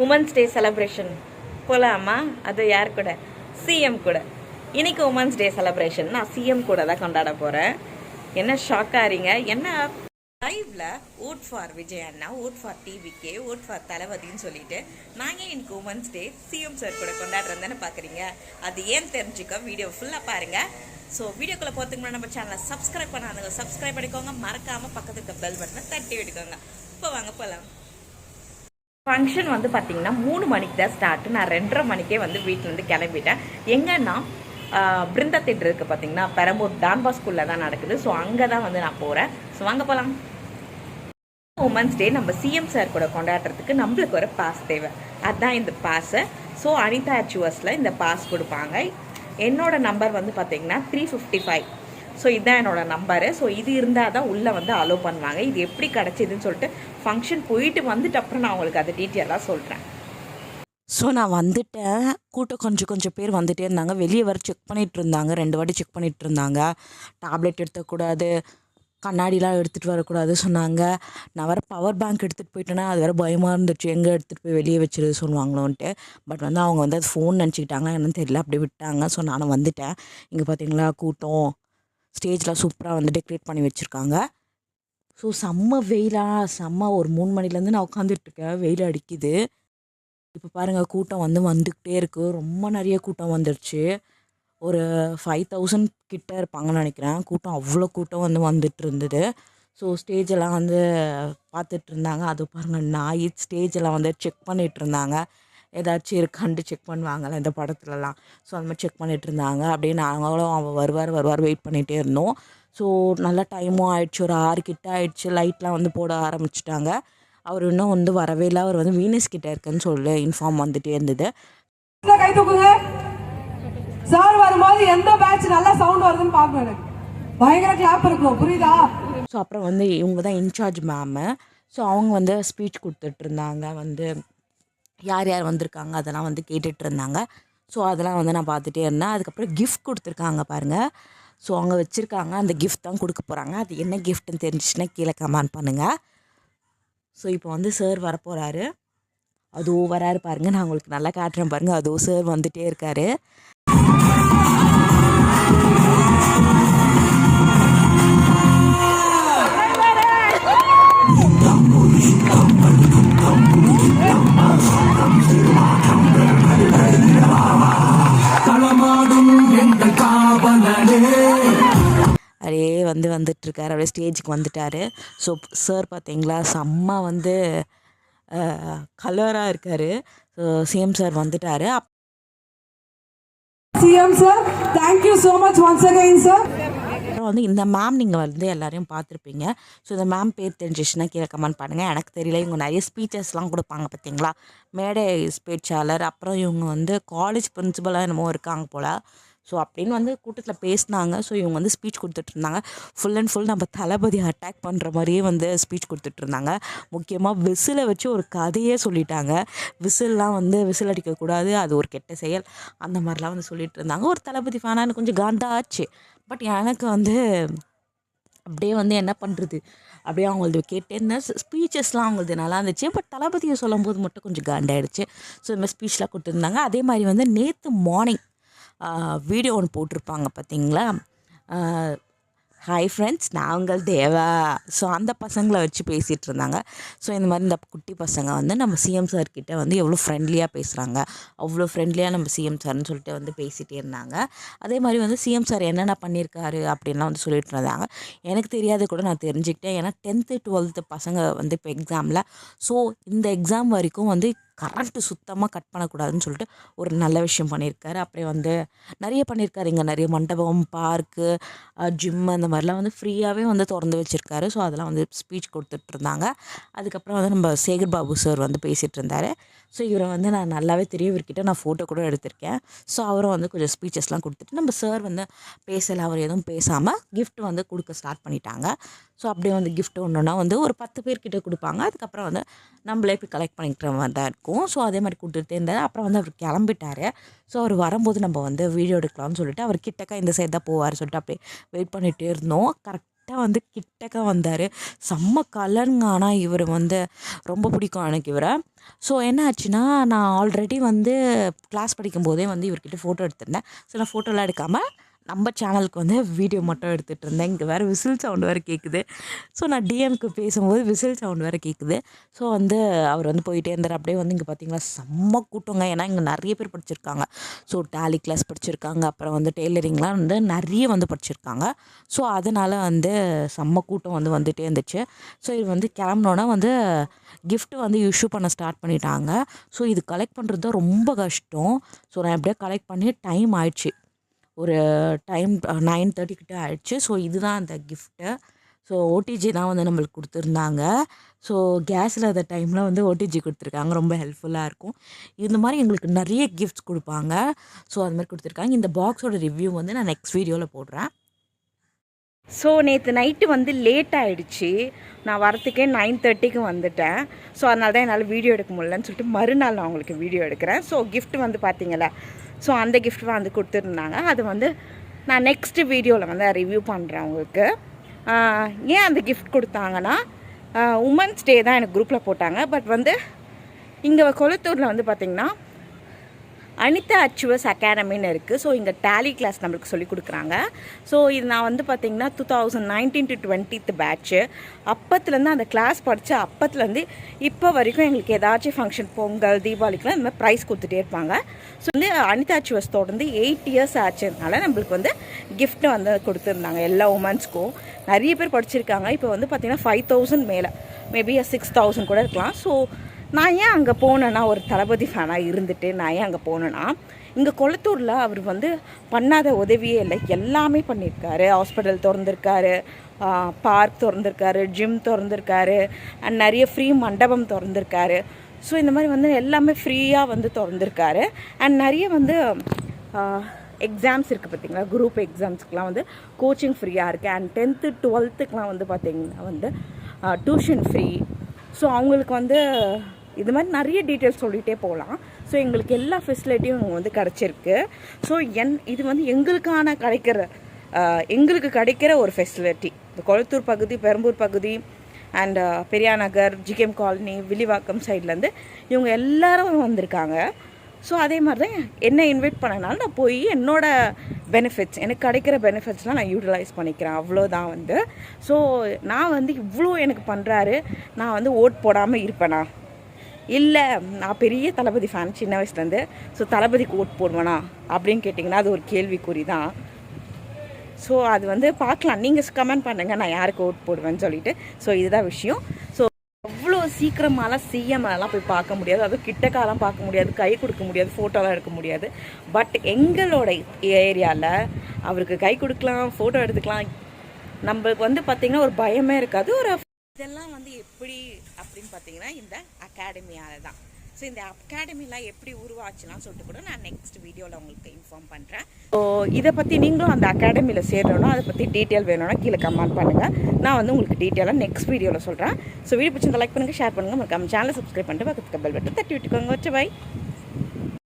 Women's day celebration போகலாமா? அது யார் கூட? சிஎம் கூட. இன்னைக்கு உமன்ஸ் டே செலிப்ரேஷன் நான் சிஎம் கூட தான் கொண்டாட போகிறேன். என்ன ஷாக்காகிறீங்க? என்ன லைவ்ல ஓட் ஃபார் விஜய் அண்ணா, vote for TVK, vote for தளபதின்னு சொல்லிட்டு நாங்கள் இன்னைக்கு உமன்ஸ் டே சிஎம் சார் கூட கொண்டாடுறோம் தானே பார்க்குறீங்க. அது ஏன் தெரிஞ்சுக்க வீடியோ ஃபுல்லாக பாருங்கள். ஸோ வீடியோக்குள்ளே போகிறதுக்கு முன்னாடி நம்ம சேனலை சப்ஸ்கிரைப் பண்ணாதுங்க, சப்ஸ்கிரைப் பண்ணிக்கோங்க. மறக்காமல் பக்கத்துக்கு இருக்க பெல் பட்டனை தட்டி விட்டுக்கோங்க. இப்போ வாங்க போகலாம். ஃபங்க்ஷன் வந்து பார்த்திங்கன்னா 3 மணிக்கு தான் ஸ்டார்ட்டு. நான் 2:30 மணிக்கே வந்து வீட்டிலேருந்து கிளம்பிட்டேன். எங்கன்னா பிருந்தா தேட்டர் இருக்குது பார்த்திங்கன்னா, பெரம்பூர் டான்பா ஸ்கூலில் தான் நடக்குது. ஸோ அங்கே தான் வந்து நான் போகிறேன். ஸோ வாங்க போகலாம். உமன்ஸ் டே நம்ம சிஎம் சார் கூட கொண்டாடுறதுக்கு நம்மளுக்கு ஒரு பாஸ் தேவை. அதுதான் இந்த பாஸை. ஸோ அனிதா அச்சுவஸில் இந்த பாஸ் கொடுப்பாங்க. என்னோட நம்பர் வந்து பார்த்திங்கன்னா 355. ஸோ இதுதான் என்னோட நம்பரு. ஸோ இது இருந்தால் தான் உள்ளே வந்து அலோவ் பண்ணுவாங்க. இது எப்படி கிடச்சிதுன்னு சொல்லிட்டு ஃபங்க்ஷன் போயிட்டு வந்துட்டு அப்புறம் நான் உங்களுக்கு அதை டீட்டெயிலாக சொல்கிறேன். ஸோ நான் வந்துட்டேன். கூட்டம் கொஞ்சம் பேர் வந்துகிட்டே இருந்தாங்க. வெளியே வர செக் பண்ணிகிட்டு இருந்தாங்க. 2 வாட்டி செக் பண்ணிகிட்டு இருந்தாங்க. டேப்லெட் எடுத்துக்கூடாது, கண்ணாடிலாம் எடுத்துகிட்டு வரக்கூடாது சொன்னாங்க. நான் வேறு பவர் பேங்க் எடுத்துகிட்டு போயிட்டேன்னா அது வேறு பயமாக இருந்துச்சு, எங்கே எடுத்துகிட்டு போய் வெளியே வச்சுருது சொல்லுவாங்களோன்ட்டு. பட் வந்து அவங்க வந்து அது ஃபோன் நினச்சிக்கிட்டாங்க, என்னன்னு தெரியல, அப்படி விட்டாங்க. ஸோ நானும் வந்துட்டேன். இங்கே பார்த்தீங்களா கூட்டம், ஸ்டேஜில் சூப்பராக வந்து டெக்கரேட் பண்ணி வச்சுருக்காங்க. ஸோ செம்ம வெயிலாக, செம்ம ஒரு 3 மணிலேருந்து நான் உட்காந்துட்ருக்கேன், வெயில் அடிக்குது. இப்போ பாருங்கள் கூட்டம் வந்துக்கிட்டே இருக்குது. ரொம்ப நிறைய கூட்டம் வந்துடுச்சு. ஒரு 5000 கிட்ட இருப்பாங்கன்னு நினைக்கிறேன். கூட்டம் அவ்வளோ கூட்டம் வந்துட்டு இருந்தது. ஸோ ஸ்டேஜெல்லாம் வந்து பார்த்துட்டு இருந்தாங்க. அது பாருங்கள் நாய் ஸ்டேஜெல்லாம் வந்து செக் பண்ணிகிட்டு இருந்தாங்க. ஏதாச்சும் இருக்கான்ட்டு செக் பண்ணுவாங்கள்ல இந்த படத்துலலாம். ஸோ அந்த மாதிரி செக் பண்ணிகிட்டு இருந்தாங்க. அப்படியே நாங்களும் அவள் வருவார் வெயிட் பண்ணிகிட்டே இருந்தோம். ஸோ நல்லா டைமும் ஆயிடுச்சு, ஒரு 6 கிட்ட ஆயிடுச்சு. லைட்லாம் வந்து போட ஆரம்பிச்சிட்டாங்க. அவர் இன்னும் வந்து வரவே இல்லை. அவர் வந்து வீனஸ் கிட்ட இருக்குன்னு சொல்லி இன்ஃபார்ம் வந்துட்டே இருந்தது. கை தூக்குங்க. சார் வரும்போது எந்த பேட்ச் நல்லா சவுண்ட் வருதுன்னு பார்க்கணும். எனக்கு பயங்கர கிளாப் இருக்கும், புரியுதா? ஸோ அப்புறம் வந்து இவங்க தான் இன்சார்ஜ் மேமு. ஸோ அவங்க வந்து ஸ்பீச் கொடுத்துட்டு இருந்தாங்க. வந்து யார் யார் வந்திருக்காங்க அதெல்லாம் வந்து கேட்டுட்டு இருந்தாங்க. ஸோ அதெல்லாம் வந்து நான் பார்த்துட்டே இருந்தேன். அதுக்கப்புறம் கிஃப்ட் கொடுத்துருக்காங்க பாருங்கள். ஸோ அவங்க வச்சுருக்காங்க, அந்த கிஃப்ட் தான் கொடுக்க போகிறாங்க. அது என்ன கிஃப்ட்னு தெரிஞ்சிச்சுன்னா கீழே கமெண்ட் பண்ணுங்கள். ஸோ இப்போ வந்து சார் வரப்போகிறாரு. அதோ வராரு பாருங்கள், நான் உங்களுக்கு நல்லா காட்டுறேன் பாருங்கள். அதோ சார் வந்துகிட்டே இருக்காரு. அப்படியே வந்துட்டுருக்காரு. அப்படியே ஸ்டேஜுக்கு வந்துட்டார். ஸோ சார் பார்த்தீங்களா செம்ம வந்து கலராக இருக்கார். ஸோ சிஎம் சார் வந்துட்டார். CM sir, thank you so much once again sir. அப்புறம் வந்து இந்த மேம் நீங்கள் வந்து எல்லாரையும் பார்த்துருப்பீங்க. ஸோ இந்த மேம் பேர் தெரிஞ்சிச்சுன்னா கீழே கமெண்ட் பண்ணுங்கள். எனக்கு தெரியல. இவங்க நிறைய ஸ்பீச்சஸ்லாம் கொடுப்பாங்க பார்த்தீங்களா, மேடை பேச்சாளர். அப்புறம் இவங்க வந்து காலேஜ் பிரின்சிபலாக என்னமோ இருக்காங்க போல். ஸோ அப்படின்னு வந்து கூட்டத்தில் பேசினாங்க. ஸோ இவங்க வந்து ஸ்பீச் கொடுத்துட்ருந்தாங்க. ஃபுல் அண்ட் ஃபுல் நம்ம தளபதி அட்டாக் பண்ணுற மாதிரியே வந்து ஸ்பீச் கொடுத்துட்ருந்தாங்க. முக்கியமாக விசிலை வச்சு ஒரு கதையே சொல்லிட்டாங்க. விசில்லாம் வந்து விசில் அடிக்கக்கூடாது, அது ஒரு கெட்ட செயல், அந்த மாதிரிலாம் வந்து சொல்லிட்டு இருந்தாங்க. ஒரு தளபதி ஃபேனானு கொஞ்சம் காண்டா ஆச்சு. பட் எனக்கு வந்து அப்படியே வந்து என்ன பண்ணுறது, அப்படியே அவங்களது கேட்டே இருந்தேன். ஸ்பீச்சஸ்லாம் அவங்களது நல்லா இருந்துச்சு. பட் தளபதியை சொல்லும் போது மட்டும் கொஞ்சம் காண்டாயிடுச்சு. ஸோ இந்த மாதிரி ஸ்பீச்லாம் கொடுத்துருந்தாங்க. அதே மாதிரி வந்து நேற்று மார்னிங் வீடியோ ஒன்று போட்டிருப்பாங்க பார்த்தீங்களா, ஹாய் ஃப்ரெண்ட்ஸ் நான் உங்கள் தேவா. ஸோ அந்த பசங்களை வச்சு பேசிகிட்டு இருந்தாங்க. ஸோ இந்த மாதிரி இந்த குட்டி பசங்க வந்து நம்ம சிஎம் சார்கிட்ட வந்து எவ்வளோ ஃப்ரெண்ட்லியாக பேசுகிறாங்க, அவ்வளோ ஃப்ரெண்ட்லியாக நம்ம சிஎம் சார்னு சொல்லிட்டு வந்து பேசிகிட்டே இருந்தாங்க. அதே மாதிரி வந்து சிஎம் சார் என்னென்ன பண்ணியிருக்காரு அப்படின்லாம் வந்து சொல்லிட்டு இருந்தாங்க. எனக்கு தெரியாது கூட நான் தெரிஞ்சுக்கிட்டேன். ஏன்னா 10th 12th பசங்க வந்து இப்போ எக்ஸாமில். ஸோ இந்த எக்ஸாம் வரைக்கும் வந்து கரண்ட்டு சுத்தமாக கட் பண்ணக்கூடாதுன்னு சொல்லிட்டு ஒரு நல்ல விஷயம் பண்ணியிருக்காரு. அப்படியே வந்து நிறைய பண்ணியிருக்காரு. இங்கே நிறைய மண்டபம், பார்க்கு, ஜிம் அந்த மாதிரிலாம் வந்து ஃப்ரீயாகவே வந்து திறந்து வச்சுருக்காரு. ஸோ அதெல்லாம் வந்து ஸ்பீச் கொடுத்துட்ருந்தாங்க. அதுக்கப்புறம் வந்து நம்ம சேகர் பாபு சார் வந்து பேசிகிட்டு இருந்தார். ஸோ இவரை வந்து நான் நல்லாவே தெரியும், இவர்கிட்ட நான் ஃபோட்டோ கூட எடுத்திருக்கேன். ஸோ அவரும் வந்து கொஞ்சம் ஸ்பீச்சஸ்லாம் கொடுத்துட்டு நம்ம சார் வந்து பேசலை, அவர் எதுவும் பேசாமல் கிஃப்ட் வந்து கொடுக்க ஸ்டார்ட் பண்ணிட்டாங்க. ஸோ அப்படியே வந்து கிஃப்ட் ஒன்றுனா வந்து ஒரு 10 பேர்கிட்ட கொடுப்பாங்க. அதுக்கப்புறம் வந்து நம்மளே போய் கலெக்ட் பண்ணிக்கிற மாதிரி தான் இருக்கும். ஸோ அதே மாதிரி கொடுத்துட்டே இருந்தார். அப்புறம் வந்து அவர் கிளம்பிட்டார். ஸோ அவர் வரும்போது நம்ம வந்து வீடியோ எடுக்கலாம்னு சொல்லிட்டு அவர் கிட்டக்கா இந்த சைடு தான் போவார் சொல்லிட்டு அப்படியே வெயிட் பண்ணிகிட்டே இருந்தோம். கரெக்டாக வந்து கிட்டக்க வந்தார். செம்ம கலருங்க. ஆனால் இவர் வந்து ரொம்ப பிடிக்கும் எனக்கு இவரை. ஸோ என்ன ஆச்சுன்னா, நான் ஆல்ரெடி வந்து கிளாஸ் படிக்கும்போதே வந்து இவர்கிட்ட ஃபோட்டோ எடுத்திருந்தேன். ஸோ நான் ஃபோட்டோலாம் எடுக்காமல் நம்ம சேனலுக்கு வந்து வீடியோ மட்டும் எடுத்துகிட்டு இருந்தேன். இங்கே வேறு விசில் சவுண்டு வேறு கேட்குது. ஸோ நான் டிஎம்க்கு பேசும்போது விசில் சவுண்டு வேறு கேட்குது. ஸோ வந்து அவர் வந்து போயிட்டே இருந்தார். அப்படியே வந்து இங்கே பார்த்தீங்களா செம்ம கூட்டங்க. ஏன்னா இங்கே நிறைய பேர் படிச்சிருக்காங்க. ஸோ டேலி கிளாஸ் படிச்சிருக்காங்க, அப்புறம் வந்து டெய்லரிங்லாம் வந்து நிறைய வந்து படிச்சிருக்காங்க. ஸோ அதனால் வந்து செம்ம கூட்டம் வந்து வந்துகிட்டே இருந்துச்சு. ஸோ இது வந்து கிளம்புனோன்னா வந்து கிஃப்ட்டு வந்து இஷ்யூ பண்ண ஸ்டார்ட் பண்ணிட்டாங்க. ஸோ இது கலெக்ட் பண்ணுறது தான் ரொம்ப கஷ்டம். ஸோ நான் எப்படியே கலெக்ட் பண்ணி டைம் ஆயிடுச்சு. ஒரு டைம் 9:30 கிட்ட ஆயிடுச்சு. ஸோ இதுதான் அந்த கிஃப்ட்டு. ஸோ ஓடிஜி தான் வந்து நம்மளுக்கு கொடுத்துருந்தாங்க. ஸோ கேஸ் இல்லாத டைமில் வந்து ஓடிஜி கொடுத்துருக்காங்க. ரொம்ப ஹெல்ப்ஃபுல்லாக இருக்கும். இந்த மாதிரி எங்களுக்கு நிறைய கிஃப்ட்ஸ் கொடுப்பாங்க. ஸோ அது மாதிரி கொடுத்துருக்காங்க. இந்த பாக்ஸோட ரிவ்யூ வந்து நான் நெக்ஸ்ட் வீடியோவில் போடுறேன். ஸோ நேற்று நைட்டு வந்து லேட் ஆகிடுச்சு. நான் வரத்துக்கே 9:30க்கு வந்துட்டேன். ஸோ அதனால தான் என்னால் வீடியோ எடுக்க முடியலன்னு சொல்லிட்டு மறுநாள் நான் உங்களுக்கு வீடியோ எடுக்கிறேன். ஸோ கிஃப்ட் வந்து பார்த்தீங்களா, ஸோ அந்த கிஃப்ட் வந்து கொடுத்துருந்தாங்க. அது வந்து நான் நெக்ஸ்ட்டு வீடியோவில் வந்து ரிவ்யூ பண்ணுறேன் உங்களுக்கு. ஏன் அந்த கிஃப்ட் கொடுத்தாங்கன்னா, உமன்ஸ் டே தான் எனக்கு குரூப்பில் போட்டாங்க. பட் வந்து இங்கே கொளத்தூரில் வந்து பார்த்திங்கன்னா அனிதா அச்சுவஸ் அகாடமின்னு இருக்குது. ஸோ இங்கே டேலி கிளாஸ் நம்மளுக்கு சொல்லிக் கொடுக்குறாங்க. ஸோ இது நான் வந்து பார்த்திங்கன்னா 2019 to 20th பேட்ச்சு. அப்பத்துலேருந்து அந்த கிளாஸ் படித்த அப்பத்துலேருந்து இப்போ வரைக்கும் எங்களுக்கு ஏதாச்சும் ஃபங்க்ஷன், பொங்கல், தீபாவளிக்குலாம் இந்த மாதிரி ப்ரைஸ் கொடுத்துட்டே இருப்பாங்க. ஸோ வந்து அனிதா அச்சுவஸ் தொடர்ந்து 8 years ஆச்சுனால நம்மளுக்கு வந்து கிஃப்ட்டு வந்து கொடுத்துருந்தாங்க எல்லா உமன்ஸ்க்கும். நிறைய பேர் படிச்சிருக்காங்க. இப்போ வந்து பார்த்திங்கன்னா 5,000 மேலே, மேபி 6,000 கூட இருக்கலாம். ஸோ நான் ஏன் அங்கே போனேன்னா, ஒரு தளபதி ஃபேனாக இருந்துட்டு நான் ஏன் அங்கே போனேன்னா, இங்கே கொளத்தூரில் அவர் வந்து பண்ணாத உதவியே இல்லை, எல்லாமே பண்ணியிருக்காரு. ஹாஸ்பிட்டல் திறந்துருக்காரு, பார்க் திறந்துருக்காரு, ஜிம் திறந்துருக்காரு, அண்ட் நிறைய ஃப்ரீ மண்டபம் திறந்துருக்காரு. ஸோ இந்த மாதிரி வந்து எல்லாமே ஃப்ரீயாக வந்து திறந்துருக்காரு. அண்ட் நிறைய வந்து எக்ஸாம்ஸ் இருக்குது பார்த்தீங்களா, குரூப் எக்ஸாம்ஸ்க்குலாம் வந்து கோச்சிங் ஃப்ரீயாக இருக்குது. அண்ட் 10th 12th வந்து பார்த்திங்கன்னா வந்து டியூஷன் ஃப்ரீ. ஸோ அவங்களுக்கு வந்து இது மாதிரி நிறைய டீட்டெயில்ஸ் சொல்லிகிட்டே போகலாம். ஸோ எங்களுக்கு எல்லா ஃபெசிலிட்டியும் வந்து கிடச்சிருக்கு. ஸோ இது வந்து எங்களுக்கு கிடைக்கிற ஒரு ஃபெசிலிட்டி. இந்த கொளத்தூர் பகுதி, பெரம்பூர் பகுதி, and Periyar Nagar, GKM colony, Villivakkam சைட்லேருந்து இவங்க எல்லாரும் வந்திருக்காங்க. ஸோ அதே மாதிரி தான் என்ன இன்வைட் பண்ணனாலும் நான் போய் என்னோடய பெனிஃபிட்ஸ், எனக்கு கிடைக்கிற பெனிஃபிட்ஸ்லாம் நான் யூட்டிலைஸ் பண்ணிக்கிறேன். அவ்வளோதான் வந்து. ஸோ நான் வந்து இவ்வளோ எனக்கு பண்ணுறாரு, நான் வந்து ஓட் போடாமல் இருப்பேனா? இல்லை, நான் பெரிய தளபதி ஃபேன் சின்ன வயசுலேருந்து. ஸோ தளபதிக்கு ஓட் போடுவேனா அப்படின்னு கேட்டிங்கன்னா அது ஒரு கேள்விக்குறி தான். ஸோ அது வந்து பார்க்கலாம், நீங்கள் கமெண்ட் பண்ணுங்கள் நான் யாருக்கு ஓட் போடுவேன்னு சொல்லிட்டு. ஸோ இதுதான் விஷயம். ஸோ அவ்வளோ சீக்கிரமாலாம் சிஎம்லாம் போய் பார்க்க முடியாது, அதுவும் கிட்டக்காலாம் பார்க்க முடியாது, கை கொடுக்க முடியாது, ஃபோட்டோலாம் எடுக்க முடியாது. பட் எங்களோட ஏரியாவில் அவருக்கு கை கொடுக்கலாம், ஃபோட்டோ எடுத்துக்கலாம். நம்மளுக்கு வந்து பார்த்திங்கன்னா ஒரு பயமே இருக்காது. இதெல்லாம் வந்து எப்படி அப்படின்னு பார்த்தீங்கன்னா இந்த அகாடமியால் தான். ஸோ இந்த அகாடமிலாம் எப்படி உருவாச்சுலாம் சொல்லிட்டு கூட நான் நெக்ஸ்ட் வீடியோவில் உங்களுக்கு இன்ஃபார்ம் பண்ணுறேன். ஸோ இதை பற்றி நீங்களும் அந்த அகாடமியில் சேரணும், அதை பற்றி டீட்டெயில் வேணும்னா கீழே கமெண்ட் பண்ணுங்கள். நான் வந்து உங்களுக்கு டீட்டெயிலாக நெக்ஸ்ட் வீடியோவில் சொல்கிறேன். ஸோ வீடியோ பிடிச்சிருந்தா லைக் பண்ணுங்கள், ஷேர் பண்ணுங்கள், மறக்காம சேனலை சப்ஸ்கிரைப் பண்ணிட்டு பக்கத்துக்கு பெல் பட்டன் தட்டி விட்டுக்கோங்க. வச்சு பை.